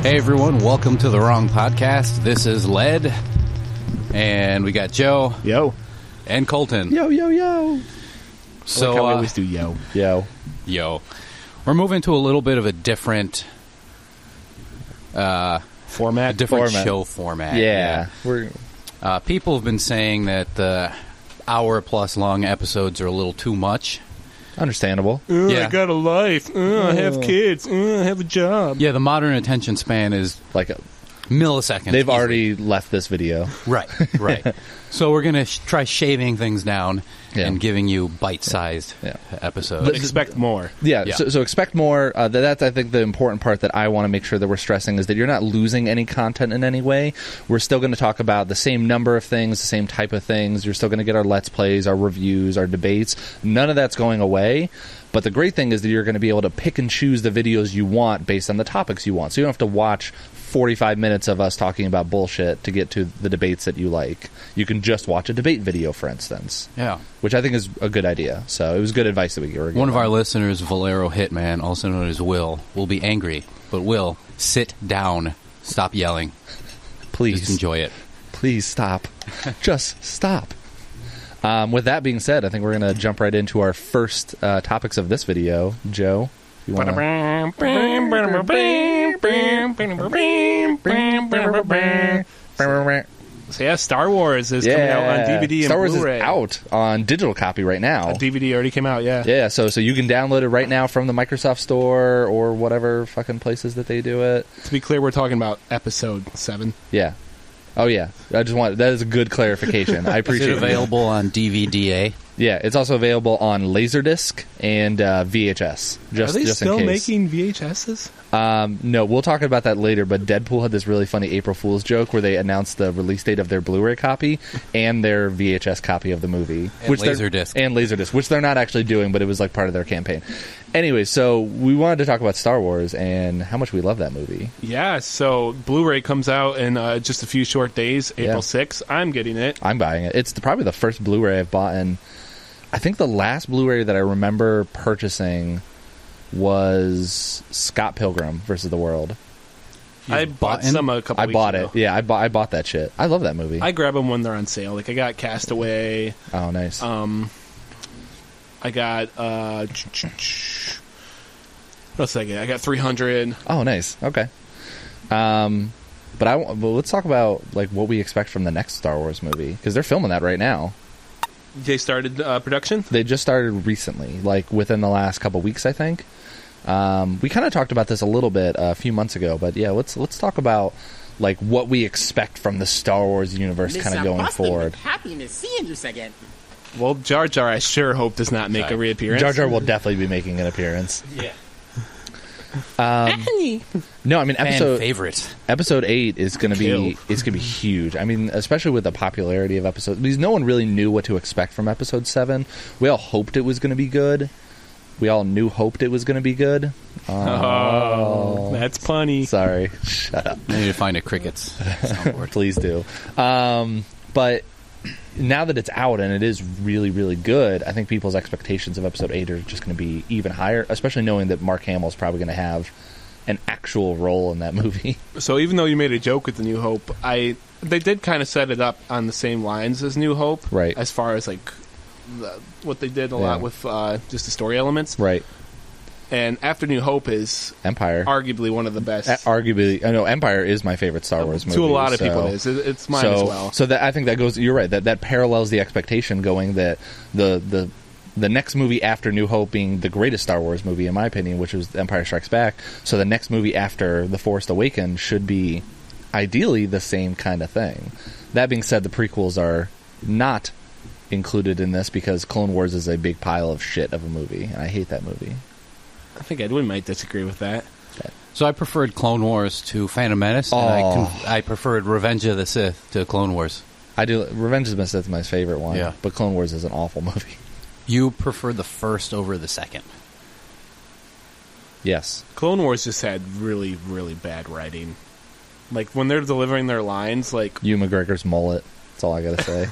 Hey everyone, welcome to the Wrong Podcast. This is Led, and we got Joe. Yo. And Colton. Yo, yo, yo. So like how we always do yo. Yo. Yo. We're moving to a little bit of a different format. Show format. Yeah. People have been saying that the hour-plus long episodes are a little too much. Understandable. Yeah. I got a life. I have kids. I have a job. Yeah, the modern attention span is like a milliseconds. They've already left this video. Right. So we're going to try shaving things down and giving you bite-sized episodes. But expect more. Yeah. So expect more. That's, I think, the important part that I want to make sure that we're stressing is that you're not losing any content in any way. We're still going to talk about the same number of things, the same type of things. You're still going to get our Let's Plays, our reviews, our debates. None of that's going away. But the great thing is that you're going to be able to pick and choose the videos you want based on the topics you want. So you don't have to watch 45 minutes of us talking about bullshit to get to the debates that you like. You can just watch a debate video, for instance. Yeah. Which I think is a good idea. So it was good advice that we gave. One of our listeners, Valero Hitman, also known as Will be angry. But Will, sit down. Stop yelling. Please. Just enjoy it. Please stop. Just stop. With that being said, I think we're going to jump right into our first topics of this video. Joe, you want So yeah, Star Wars is coming out on DVD and Star Wars Blu-ray. is out on digital copy right now. A DVD already came out, yeah. Yeah, so you can download it right now from the Microsoft Store or whatever fucking places that they do it. To be clear, we're talking about Episode 7. Yeah. Oh, yeah. That is a good clarification. I appreciate it. Is it available on DVD? Yeah, it's also available on Laserdisc and VHS. Are they just still in case. making VHSs? No, we'll talk about that later, but Deadpool had this really funny April Fool's joke where they announced the release date of their Blu-ray copy and their VHS copy of the movie. And Laserdisc. Which they're not actually doing, but it was like part of their campaign. Anyway, so we wanted to talk about Star Wars and how much we love that movie. Yeah, so Blu-ray comes out in just a few short days, April 6th. I'm getting it. I'm buying it. It's probably the first Blu-ray I've bought in. I think the last Blu-ray that I remember purchasing was Scott Pilgrim versus the World. I bought some a couple weeks ago. I bought it. Yeah, I bought that shit. I love that movie. I grab them when they're on sale. Like, I got Castaway. Oh, nice. I got, what else did I get? I got 300. Oh, nice. Okay. But let's talk about like what we expect from the next Star Wars movie, because they're filming that right now. They started production? They just started recently, like within the last couple weeks, I think. We kind of talked about this a little bit a few months ago, but yeah, let's talk about like what we expect from the Star Wars universe kind of going forward. Happiness seeing you again. Well, Jar Jar, I sure hope does not make a reappearance. Jar Jar will definitely be making an appearance. Yeah. No, I mean episode 8 is going to be huge. I mean, especially with the popularity of episodes, because no one really knew what to expect from episode 7. We all hoped it was going to be good. We all hoped it was going to be good. Oh, that's punny. Sorry, shut up. I need to find a crickets soundboard. Please do. But now that it's out and it is really, really good, I think people's expectations of episode 8 are just going to be even higher, especially knowing that Mark Hamill's probably going to have an actual role in that movie. So even though you made a joke with the New Hope, they did kind of set it up on the same lines as New Hope, right? As far as like what they did a lot with just the story elements, right? And after New Hope is Empire, arguably one of the best. Arguably, I know Empire is my favorite Star Wars movie. To a lot of people, it's mine as well. So I think that goes. You're right. That parallels the expectation going that the next movie after New Hope being the greatest Star Wars movie in my opinion, which was Empire Strikes Back. So the next movie after The Force Awakens should be ideally the same kind of thing. That being said, the prequels are not included in this because Clone Wars is a big pile of shit of a movie, and I hate that movie. I think Edwin might disagree with that. So I preferred Clone Wars to Phantom Menace, and I preferred Revenge of the Sith to Clone Wars. I do. Revenge of the Sith is my favorite one, yeah. But Clone Wars is an awful movie. You prefer the first over the second? Yes. Clone Wars just had really, really bad writing. Like, when they're delivering their lines, like... Ewan McGregor's mullet. That's all I gotta say.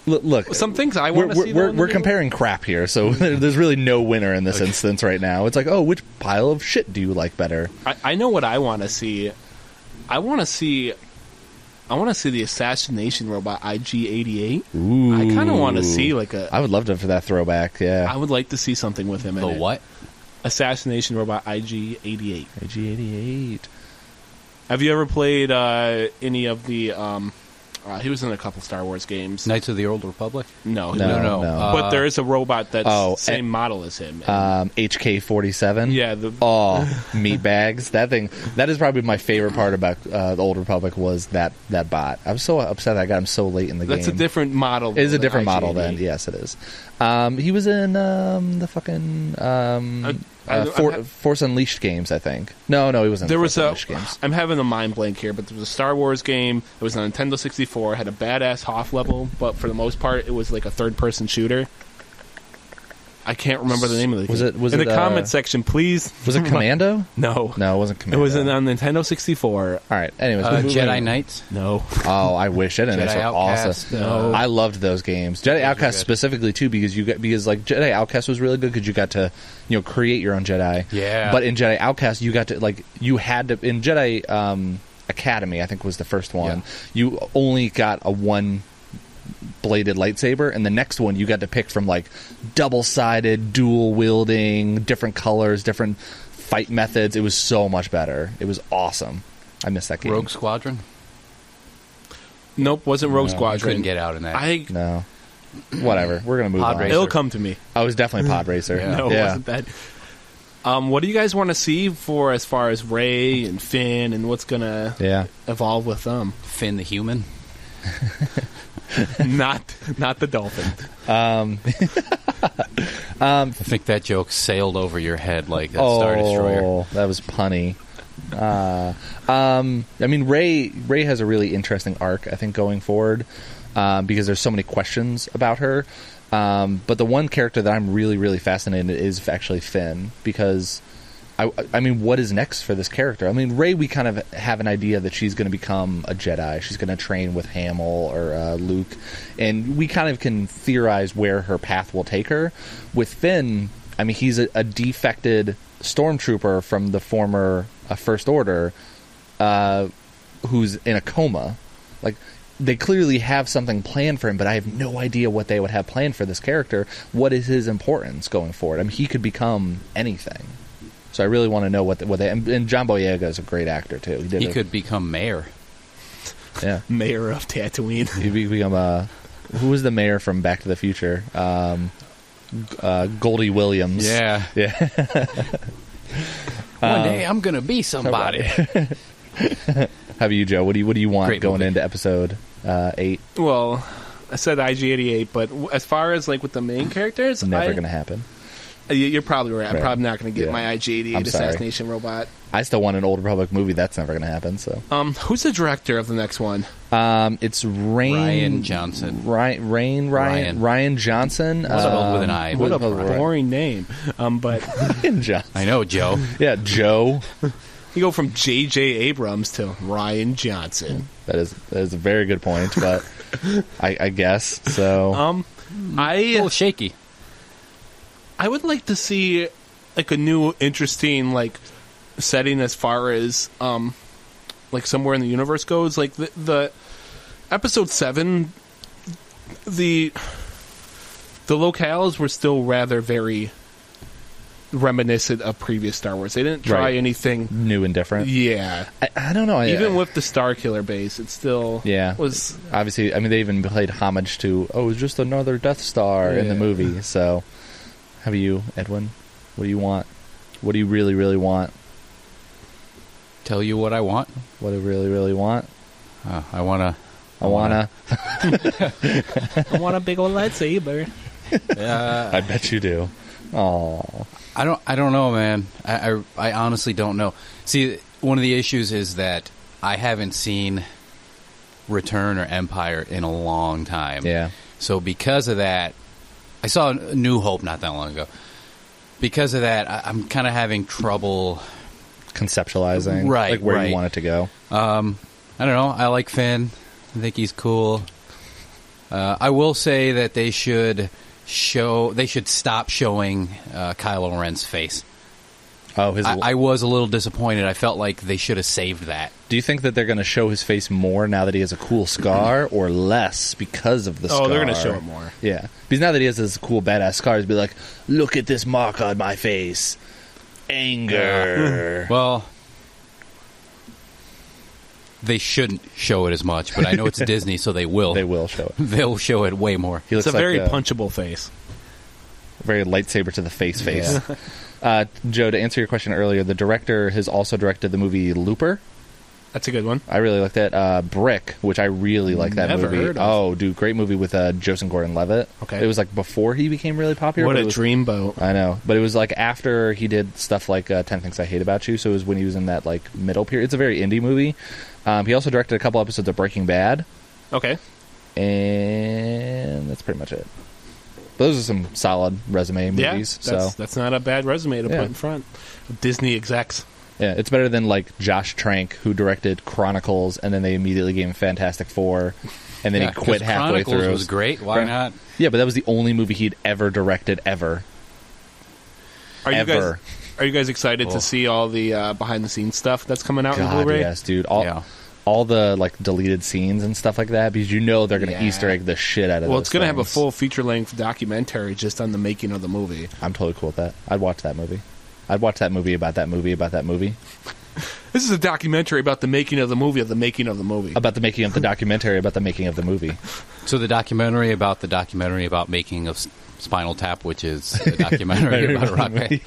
Look, some things I want to see. We're comparing crap here, so there's really no winner in this instance right now. It's like, oh, which pile of shit do you like better? I know what I want to see. I want to see the assassination robot IG-88. Ooh. I kind of want to see like a. I would love to for that throwback. Yeah, I would like to see something with him in it. The what? Assassination robot IG-88. IG-88. Have you ever played any of the? He was in a couple Star Wars games. Knights of the Old Republic? No. No. But there is a robot that's the same model as him. HK-47. Yeah. Meat bags. That is probably my favorite part about the Old Republic was that bot. I was so upset I got him so late in the game. That's a different model. It is a different model then. Yes, it is. He was in the fucking Force Unleashed games, I think. No, he wasn't. There was Unleashed games. I'm having a mind blank here, but there was a Star Wars game. It was on Nintendo 64. Had a badass Hoth level, but for the most part, it was like a third-person shooter. I can't remember the name of the game. Was in it the comment section, please? Was it Commando? No, it wasn't Commando. It was on Nintendo 64. All right. Anyways, Jedi Knights? No. Oh, I wish it. And Jedi it's Outcast, awesome. No. I loved those games. Jedi Outcast specifically too, because Jedi Outcast was really good because you got to create your own Jedi. Yeah. But in Jedi Outcast, you got to you had to in Jedi Academy, I think was the first one. Yeah. You only got a one bladed lightsaber, and the next one you got to pick from double-sided, dual wielding, different colors, different fight methods. It was so much better. It was awesome. I missed that game. Rogue Squadron? Nope, wasn't Rogue Squadron. Couldn't get out in that. No. Whatever. We're gonna move Pod on. Racer. It'll come to me. I was definitely Pod Racer. Yeah. No, it wasn't that. What do you guys want to see for as far as Rey and Finn and what's gonna evolve with them? Finn the human? not the dolphin. I think that joke sailed over your head like a Star Destroyer. Oh, that was punny. I mean, Rey has a really interesting arc, I think, going forward, because there's so many questions about her. But the one character that I'm really, really fascinated is actually Finn, because I mean, what is next for this character? I mean, Rey, we kind of have an idea that she's going to become a Jedi. She's going to train with Hamill or Luke, and we kind of can theorize where her path will take her. With Finn, I mean, he's a defected stormtrooper from the former First Order, who's in a coma. They clearly have something planned for him, but I have no idea what they would have planned for this character. What is his importance going forward? I mean, he could become anything. So I really want to know what they... And John Boyega is a great actor, too. He could become mayor. Yeah. Mayor of Tatooine. He'd become who was the mayor from Back to the Future? Goldie Williams. Yeah. One day I'm going to be somebody. How about you, Joe? What do you want Great going movie. into episode 8? Well, I said IG-88, but as far as with the main characters, Never going to happen. You're probably right. I'm probably not going to get Yeah. my IG-88 assassination robot. I still want an Old Republic movie. That's never going to happen. So, who's the director of the next one? It's Ryan Johnson. Ryan Johnson. Spelled with an I. What a boring name. But Ryan Johnson. I know, Joe. Yeah, Joe. you go from J.J. Abrams to Ryan Johnson. That is a very good point, but I guess so. A little shaky. I would like to see a new interesting setting as far as somewhere in the universe goes. The episode 7, the locales were still rather very reminiscent of previous Star Wars. They didn't try anything new and different. Yeah, I don't know. Even with the Starkiller base, it still was. Obviously, I mean, they even played homage to it's just another Death Star in the movie. So, how about you, Edwin? What do you want? What do you really, really want? Tell you what I want. What do you really, really want? I want a big old lightsaber. I bet you do. Oh, I don't know, man. I honestly don't know. See, one of the issues is that I haven't seen Return or Empire in a long time. Yeah. So because of that, I saw New Hope not that long ago. Because of that, I'm kind of having trouble conceptualizing where you want it to go. I don't know. I like Finn. I think he's cool. I will say that they should stop showing Kylo Ren's face. Oh, I was a little disappointed. I felt like they should have saved that. Do you think that they're going to show his face more now that he has a cool scar, or less because of the scar? Oh, they're going to show it more. Yeah, because now that he has this cool badass scar, he's be like, "Look at this mark on my face, anger." Well, they shouldn't show it as much, but I know it's Disney, so they will. They will show it. They'll show it way more. It's a very punchable face. Very lightsaber to the face. Joe, to answer your question earlier, the director has also directed the movie Looper. That's a good one. I really like that. Brick, which I really like that Never movie. Heard of. Oh, dude, great movie with Joseph Gordon-Levitt. Okay. It was like before he became really popular. What but a it was, dreamboat. I know, but it was like after he did stuff like 10 Things I Hate About You, so it was when he was in that like middle period. It's a very indie movie. He also directed a couple episodes of Breaking Bad. Okay. And that's pretty much it. Those are some solid resume movies. That's not a bad resume to put in front of Disney execs. Yeah, it's better than like Josh Trank, who directed Chronicles, and then they immediately gave him Fantastic Four, and then he quit halfway Chronicles through. Was great. Why not? Yeah, but that was the only movie he'd ever directed ever. Are you guys excited to see all the behind the scenes stuff that's coming out in Blu-ray? Yes, dude. All the like deleted scenes and stuff like that, because you know they're going to Easter egg the shit out of. Well, it's going to have a full feature length documentary just on the making of the movie. I'm totally cool with that. I'd watch that movie. I'd watch that movie about that movie about that movie. This is a documentary about the making of the movie of the making of the movie. About the making of the documentary about the making of the movie. So the documentary about making of Spinal Tap, which is a documentary about a rock band.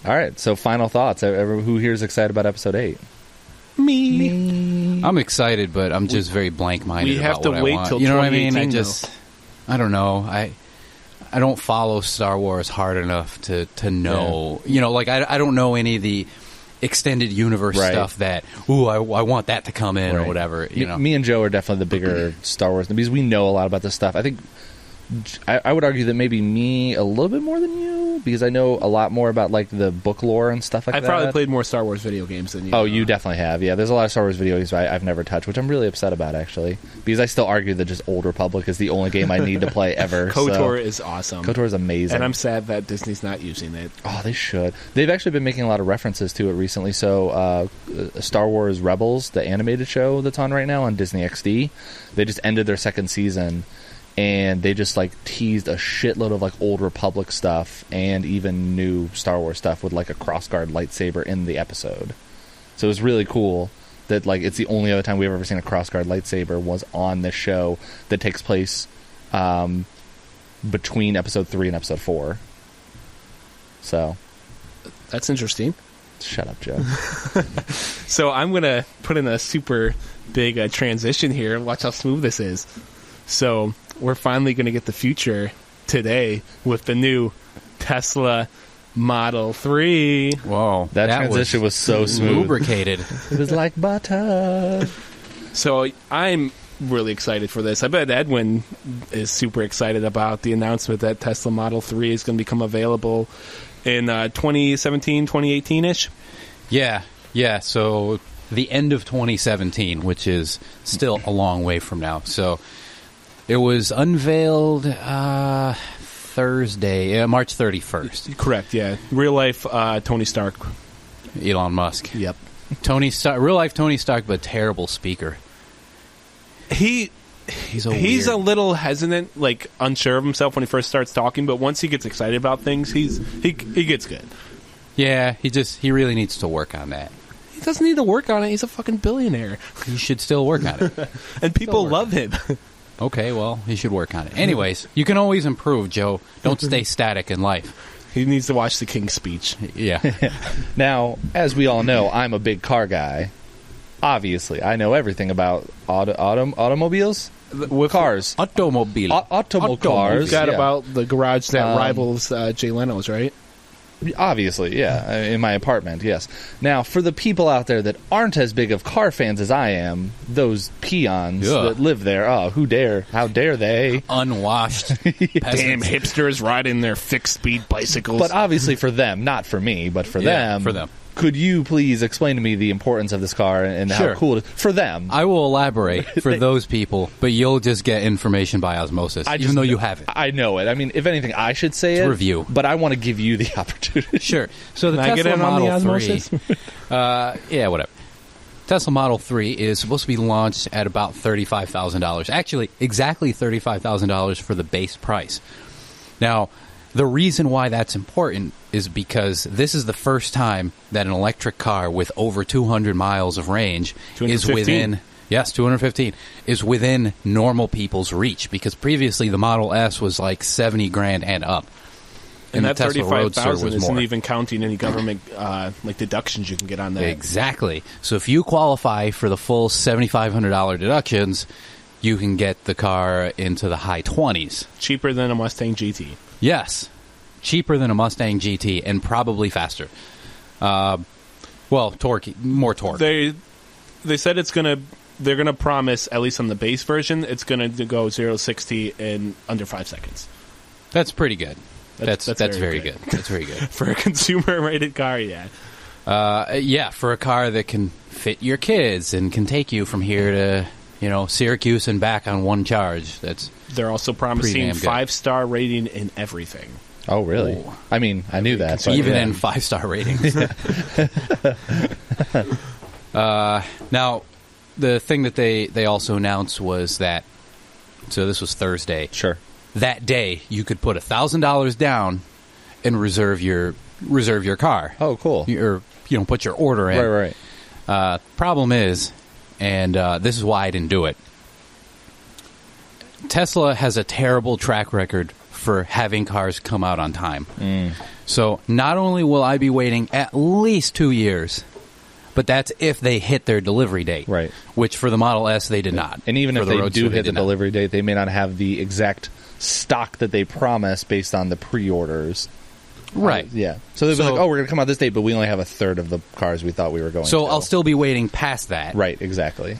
All right, so final thoughts. Who here is excited about episode 8? Me. I'm excited, but I'm just very blank-minded we have about to what wait I want. till You know what I mean? I don't know. I don't follow Star Wars hard enough to know. Yeah. You know, like I don't know any of the extended universe stuff that, I want that to come in or whatever. You know, me and Joe are definitely the bigger Star Wars because we know a lot about this stuff. I think I would argue that maybe me a little bit more than you, because I know a lot more about like the book lore and stuff like that. I've probably played more Star Wars video games than you. Oh, you definitely have. Yeah, there's a lot of Star Wars video games I've never touched, which I'm really upset about, actually, because I still argue that just Old Republic is the only game I need to play ever. KOTOR is awesome. KOTOR is amazing. And I'm sad that Disney's not using it. Oh, they should. They've actually been making a lot of references to it recently. So Star Wars Rebels, the animated show that's on right now on Disney XD, they just ended their second season. And they just like teased a shitload of like Old Republic stuff and even new Star Wars stuff with like a crossguard lightsaber in the episode. So it was really cool that like it's the only other time we've ever seen a crossguard lightsaber was on this show that takes place between episode 3 and episode 4. So that's interesting. Shut up, Joe. So I'm gonna put in a super big transition here. Watch how smooth this is. So we're finally going to get the future today with the new Tesla Model 3. Whoa. That transition was so smooth. Lubricated. It was like butter. So I'm really excited for this. I bet Edwin is super excited about the announcement that Tesla Model 3 is going to become available in 2017, 2018-ish. Yeah. So the end of 2017, which is still a long way from now. So it was unveiled Thursday, March 31st. Correct, yeah. Real life Tony Stark. Elon Musk. Yep. Tony Stark, real life Tony Stark, but terrible speaker. He's a little hesitant, like unsure of himself when he first starts talking, but once he gets excited about things, he gets good. Yeah, he really needs to work on that. He doesn't need to work on it. He's a fucking billionaire. He should still work on it. And people love him. Okay, well, he should work on it. Anyways, you can always improve, Joe. Don't stay static in life. He needs to watch the King's Speech. Yeah. Now, as we all know, I'm a big car guy. Obviously, I know everything about automobiles. With cars. Automobile. Automobile cars. You've got about the garage that rivals Jay Leno's, right? Obviously, yeah. In my apartment, yes. Now, for the people out there that aren't as big of car fans as I am, those peons that live there, how dare they? Unwashed Damn hipsters riding their fixed-speed bicycles. But obviously for them, not for me, but for them. For them. could you please explain to me the importance of this car and how cool it is for them? I will elaborate for those people, but you'll just get information by osmosis, even though you have it. I know it. I mean, if anything, I should say it. Review. But I want to give you the opportunity. Sure. So the Can I Tesla get in on the Model 3... osmosis? yeah, whatever. Tesla Model 3 is supposed to be launched at about $35,000. Actually, exactly $35,000 for the base price. Now, the reason why that's important is because this is the first time that an electric car with over 200 miles of range is within... Yes, 215 is within normal people's reach, because previously the Model S was like $70,000 and up. And that Tesla Roadster $35,000 was isn't more. even counting any government like deductions you can get on that. Exactly. So if you qualify for the full $7,500 deductions, you can get the car into the high 20s. Cheaper than a Mustang GT. Yes. Cheaper than a Mustang GT and probably faster. Well, more torque. They said they're gonna promise, at least on the base version, it's gonna go 0-60 in under 5 seconds. That's pretty good. That's very good. good. That's very good. For a consumer-rated car, yeah. Yeah, for a car that can fit your kids and can take you from here to, Syracuse and back on one charge. They're also promising 5-star rating in everything. Oh, really? Ooh. I mean, I knew that. Even in 5-star ratings. Now, the thing that they also announced was that, so this was Thursday. Sure. That day, you could put $1,000 down and reserve your car. Oh, cool. Or put your order in. Right. Problem is, and this is why I didn't do it. Tesla has a terrible track record for having cars come out on time. So not only will I be waiting at least 2 years, but that's if they hit their delivery date. Right. Which for the Model S, they did not. And even if they do hit the delivery date, date, they may not have the exact stock that they promise based on the pre-orders. Right. Yeah. So they'll be like, we're going to come out this date, but we only have a third of the cars we thought we were going to. So I'll still be waiting past that. Right, exactly.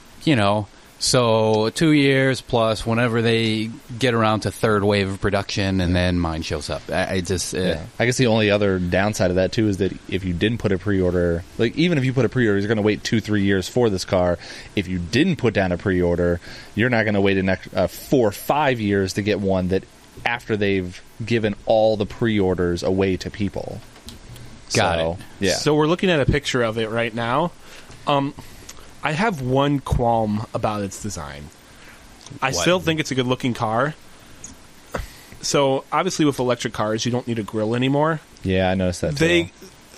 So 2 years plus whenever they get around to third wave of production, and then mine shows up. I guess the only other downside of that too is that if you didn't put a pre-order, like even if you put a pre-order, you're going to wait 2-3 years for this car. If you didn't put down a pre-order, you're not going to wait 4 or 5 years to get one that after they've given all the pre-orders away to people. Got it. Yeah. So we're looking at a picture of it right now. I have one qualm about its design. I still think it's a good-looking car. So, obviously, with electric cars, you don't need a grill anymore. Yeah, I noticed that, too.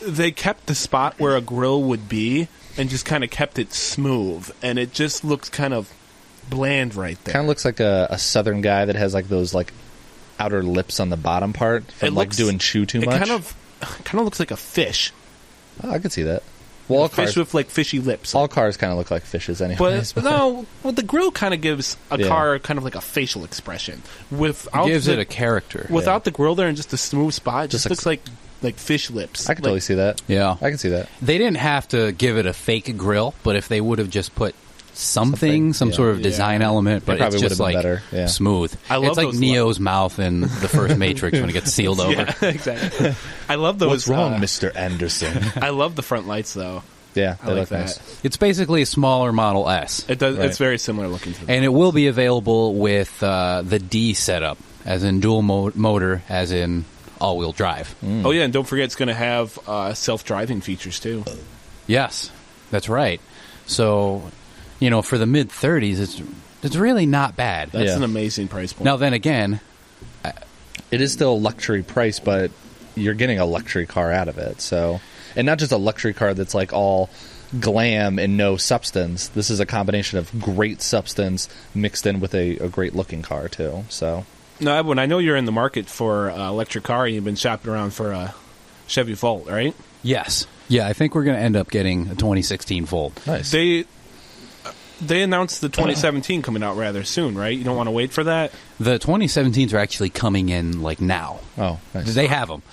They kept the spot where a grill would be and just kind of kept it smooth. And it just looks kind of bland right there. Kind of looks like a southern guy that has, like, those, like, outer lips on the bottom part from, doing chew too much. It kind of looks like a fish. Oh, I could see that. Well, all fish with like fishy lips. All cars kind of look like fishes, anyway. But no, the grill kind of gives a car kind of like a facial expression. Gives it a character. Without the grill there and just a smooth spot, it just looks like fish lips. I can totally see that. Yeah, I can see that. They didn't have to give it a fake grill, but if they would have just put some sort of design element, but it's just like better. Smooth. It's like Neo's mouth in the first Matrix when it gets sealed over. Yeah, exactly. I love those. What's wrong, Mr. Anderson? I love the front lights, though. Yeah, I like that. Nice. It's basically a smaller Model S. It does. Right. It's very similar looking to that. And it will be available with the D setup, as in dual motor, as in all-wheel drive. Oh, yeah, and don't forget it's going to have self-driving features, too. Yes, that's right. So, for the mid-30s, it's really not bad. That's an amazing price point. Now, then again... it is still a luxury price, but you're getting a luxury car out of it, so... And not just a luxury car that's like all glam and no substance. This is a combination of great substance mixed in with a great looking car too. So, no, Edwin, I know you're in the market for electric car, and you've been shopping around for a Chevy Volt, right? Yes. Yeah, I think we're going to end up getting a 2016 Volt. Nice. They announced the 2017 coming out rather soon, right? You don't want to wait for that? The 2017s are actually coming in like now. Oh, nice. They have them.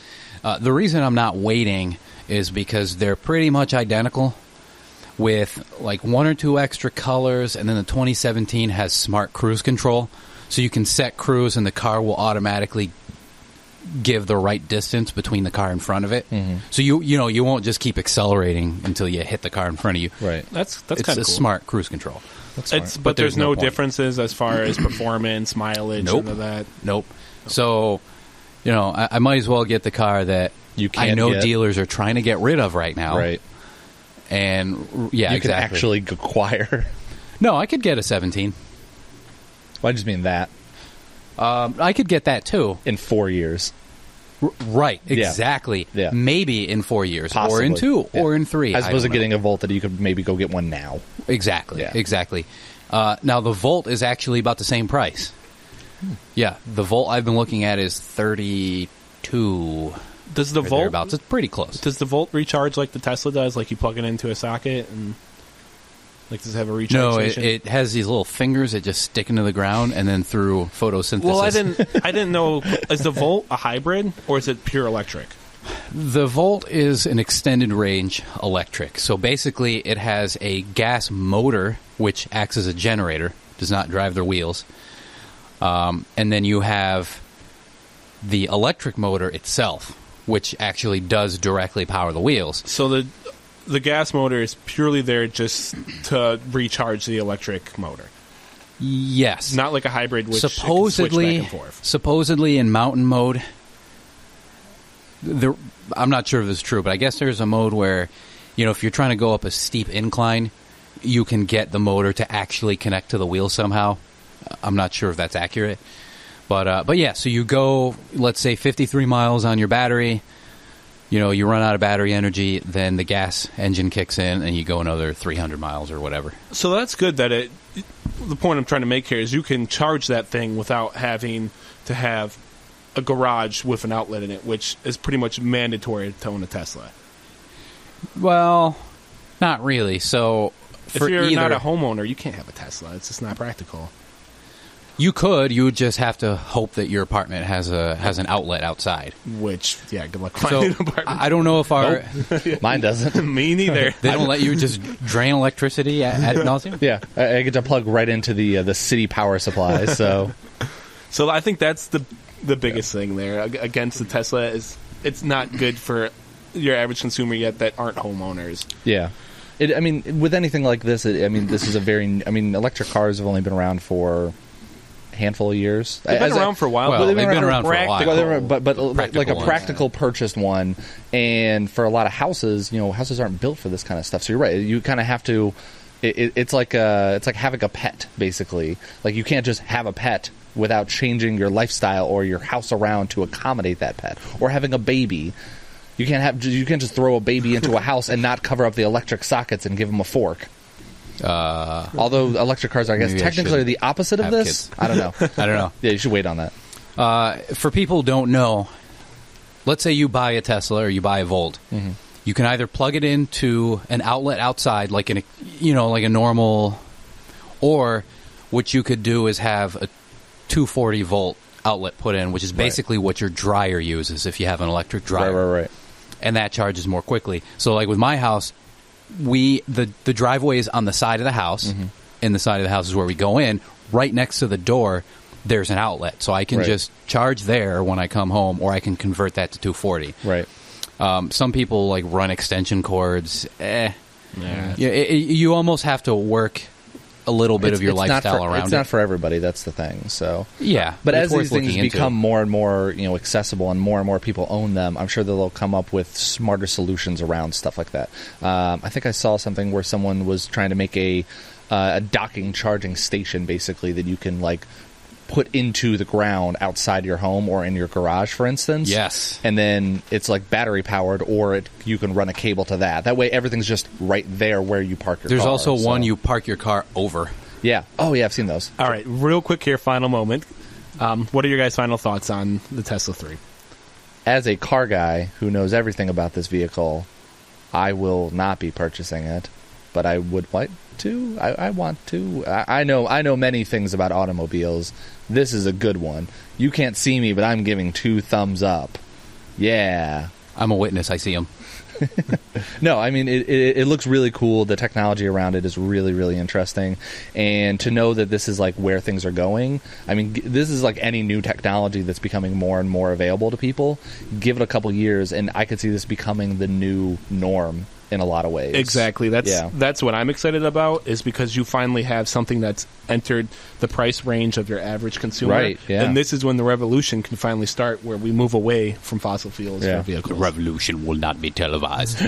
The reason I'm not waiting is because they're pretty much identical with like 1 or 2 extra colors, and then the 2017 has smart cruise control, so you can set cruise and the car will automatically give the right distance between the car in front of it. Mm-hmm. So you won't just keep accelerating until you hit the car in front of you. Right. That's it's kind of cool. Smart cruise control. But there's no differences as far as performance, mileage, nope. none of that. Nope. So, I might as well get the car that I know dealers are trying to get rid of right now. Right. And you can actually acquire. No, I could get a 17. Well, I just mean that. I could get that too in 4 years. Right, exactly. Yeah. Maybe in 4 years, possibly. Or in 2, or in 3. As opposed to getting a Volt that you could maybe go get one now. Exactly, exactly. Now, the Volt is actually about the same price. Yeah, the Volt I've been looking at is $32. Does the Volt... It's pretty close. Does the Volt recharge like the Tesla does? Like you plug it into a socket and... Like, does it have a recharge station? No, it has these little fingers that just stick into the ground and then through photosynthesis. Well, I didn't know. Is the Volt a hybrid or is it pure electric? The Volt is an extended range electric. So basically, it has a gas motor which acts as a generator, does not drive their wheels, and then you have the electric motor itself, which actually does directly power the wheels. So the gas motor is purely there just to recharge the electric motor. Yes. Not like a hybrid which supposedly, switch back and forth. Supposedly in mountain mode, I'm not sure if this is true, but I guess there's a mode where, if you're trying to go up a steep incline, you can get the motor to actually connect to the wheel somehow. I'm not sure if that's accurate. But yeah, so you go, let's say 53 miles on your battery. You run out of battery energy, then the gas engine kicks in, and you go another 300 miles or whatever. So that's good that the point I'm trying to make here is you can charge that thing without having to have a garage with an outlet in it, which is pretty much mandatory to own a Tesla. Well, not really. So if you're not a homeowner, you can't have a Tesla. It's just not practical. You could. You would just have to hope that your apartment has an outlet outside. Which, good luck finding an apartment. I don't know if our... Mine doesn't. Me neither. They don't let you just drain electricity ad nauseum? Yeah. I get to plug right into the city power supply, so... So I think that's the biggest thing there. Against the Tesla is it's not good for your average consumer yet that aren't homeowners. Yeah. With anything like this, this is a very... electric cars have only been around for... handful of years. They've been around for a while. Well, they've been around for a while. But like a practical purchased one, and for a lot of houses, houses aren't built for this kind of stuff. So you're right. You kind of have to. It's like having a pet, basically. Like you can't just have a pet without changing your lifestyle or your house around to accommodate that pet. Or having a baby. You can't just throw a baby into a house and not cover up the electric sockets and give them a fork. Although electric cars, I guess, technically are the opposite of this. Kids. I don't know. Yeah, you should wait on that. For people who don't know, let's say you buy a Tesla or you buy a Volt. Mm-hmm. You can either plug it into an outlet outside, like a normal, or what you could do is have a 240 volt outlet put in, which is basically what your dryer uses if you have an electric dryer. Right. And that charges more quickly. So, like with my house. The driveway is on the side of the house, and the side of the house is where we go in. Right next to the door, there's an outlet, so I can just charge there when I come home, or I can convert that to 240. Right. Some people like run extension cords. You almost have to work a little bit of your lifestyle around it. It's not for everybody. That's the thing. So but as these things become more and more accessible and more people own them, I'm sure they'll come up with smarter solutions around stuff like that. I think I saw something where someone was trying to make a docking charging station, basically, that you can put into the ground outside your home or in your garage, for instance. Yes. And then it's battery powered, or you can run a cable to that. That way everything's just right there where you park your car. There's also one you park your car over. Yeah. Oh, yeah, I've seen those. All right, real quick here, final moment. What are your guys' final thoughts on the Tesla 3? As a car guy who knows everything about this vehicle, I will not be purchasing it, but I would like to. I want to. I know many things about automobiles. This is a good one. You can't see me, but I'm giving 2 thumbs up. Yeah. I'm a witness. I see them. No, I mean, it looks really cool. The technology around it is really, really interesting. And to know that this is like where things are going, I mean, this is like any new technology that's becoming more and more available to people. Give it a couple years, and I could see this becoming the new norm in a lot of ways. Exactly. That's what I'm excited about, is because you finally have something that's entered the price range of your average consumer. Right, yeah. And this is when the revolution can finally start, where we move away from fossil fuels for vehicles. The revolution will not be televised.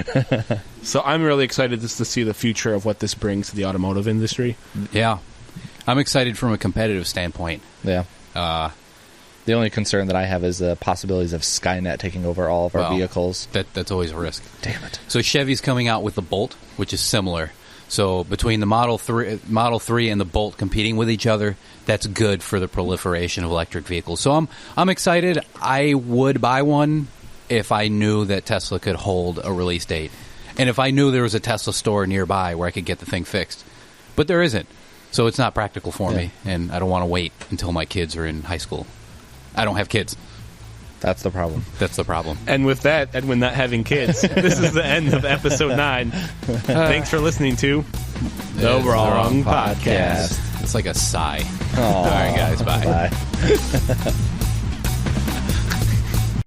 So I'm really excited just to see the future of what this brings to the automotive industry. Yeah. I'm excited from a competitive standpoint. Yeah. The only concern that I have is the possibilities of Skynet taking over all of our vehicles. That's always a risk. Damn it. So Chevy's coming out with the Bolt, which is similar. So between the Model 3 and the Bolt competing with each other, that's good for the proliferation of electric vehicles. So I'm excited. I would buy one if I knew that Tesla could hold a release date. And if I knew there was a Tesla store nearby where I could get the thing fixed. But there isn't. So it's not practical for me, and I don't want to wait until my kids are in high school. I don't have kids. That's the problem. That's the problem. And with that, Edwin not having kids, this is the end of episode 9. Thanks for listening to The Wrong Podcast. It's like a sigh. All right, guys. Bye. Bye.